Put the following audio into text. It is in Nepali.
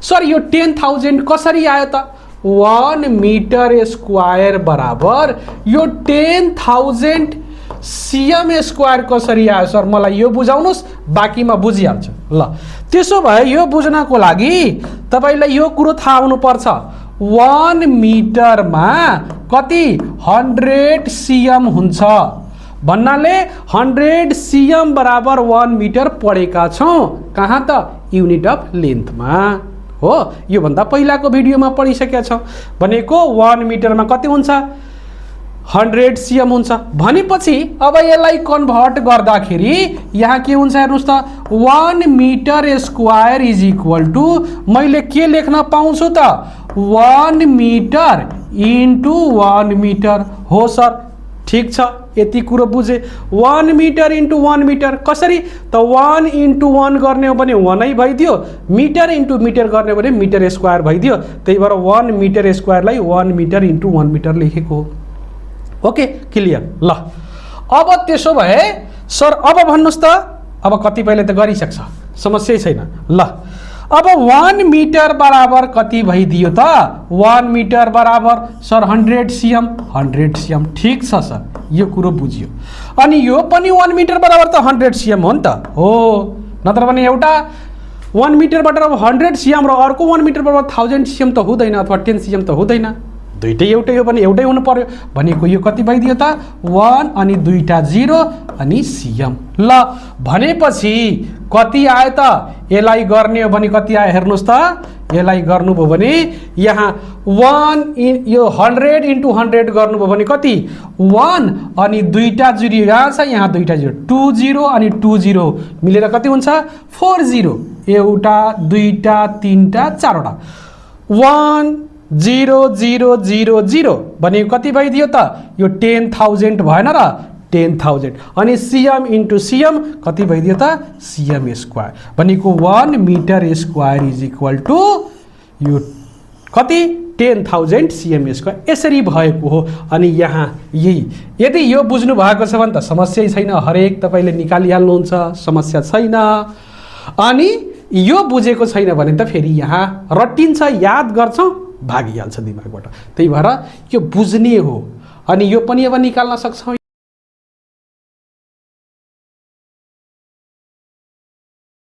सर यो 10,000 कसरी आयो त 1 मिटर स्क्वायर बराबर यो 10,000 सिएम स्क्वायर कसरी आयो सर मलाई यो बुझाउनुस् बाँकीमा बुझिहाल्छु ल त्यसो भए यो बुझ्नको लागि तपाईलाई यो कुरो थाहा हुनु पर्छ 1 मिटरमा कति 100 सिएम हुन्छ भन्नाले 100 सिएम बराबर 1 मिटर पढेका छौं कहाँ त युनिट अफ लेन्थमा हो यो भन्दा पहिलाको भिडियोमा पढिसकेका छौं भनेको 1 मिटरमा कति हुन्छ 100 सिएम हुन्छ भनेपछि अब यसलाई कन्भर्ट गर्दाखेरि यहाँ के हुन्छ हेर्नुस् त 1 metre square is equal to मैले के लेख्न पाउँछु त 1 मिटर इन्टु 1 मिटर हो सर ठीक छ यति कुरो बुझे 1 मिटर इन्टु 1 मिटर कसरी त 1 इन्टु 1 गर्ने हो भने 1 नै भइदियो मिटर इन्टु मिटर गर्ने हो भने मिटर स्क्वायर भइदियो त्यही भएर 1 मिटर स्क्वायरलाई 1 मिटर इन्टु 1 मिटर लेखेको हो ओके क्लियर ल अब त्यसो भए सर अब भन्नुस् त अब कतिपयले त गरिसक्छ समस्या छैन ल अब 1 मिटर बराबर कति भइदियो त 1 मिटर बराबर सर 100 सिएम ठीक छ सर यो कुरो बुझियो अनि यो पनि 1 मिटर बराबर त 100 सिएम हो नि त हो नत्र भने एउटा 1 मिटर बराबर 100 सिएम र अर्को 1 मिटर बराबर 1000 सिएम त हुँदैन अथवा 10 सिएम त हुँदैन दुईटै एउटै हो भने एउटै हुनु पर्यो भनेको यो कति भइदियो त 1 अनि दुईटा 0 अनि सिएम ल भनेपछि कति आयो त यसलाई गर्ने हो भने कति आयो हेर्नुस् त यसलाई गर्नुभयो भने यहाँ 1 यो 100 इन्टु 100 गर्नुभयो भने कति 1 अनि दुईटा 0 यहाँ छ यहाँ दुईटा 0 20 अनि 20 मिलेर कति हुन्छ 40 एउटा दुईटा तीनटा चारवटा 1 0 0 0 0 भनेको कति भइदियो त यो 10,000 भएन र 10,000 अनि सिएम इन्टु सिएम कति भइदियो त सिएम स्क्वायर भनेको 1 metre square is equal to यो कति 10,000 सिएम स्क्वायर यसरी भएको हो अनि यहाँ यही यदि यो बुझ्नु भएको छ भने त समस्या छैन हरेक तपाईले निकालिहाल्नुहुन्छ समस्या छैन अनि यो बुझेको छैन भने त फेरि यहाँ रटिन्छ याद गर्छौं भागिहाल्छ दिमागबाट त्यही भएर यो बुझ्ने हो अनि यो पनि अब निकाल्न सक्छौं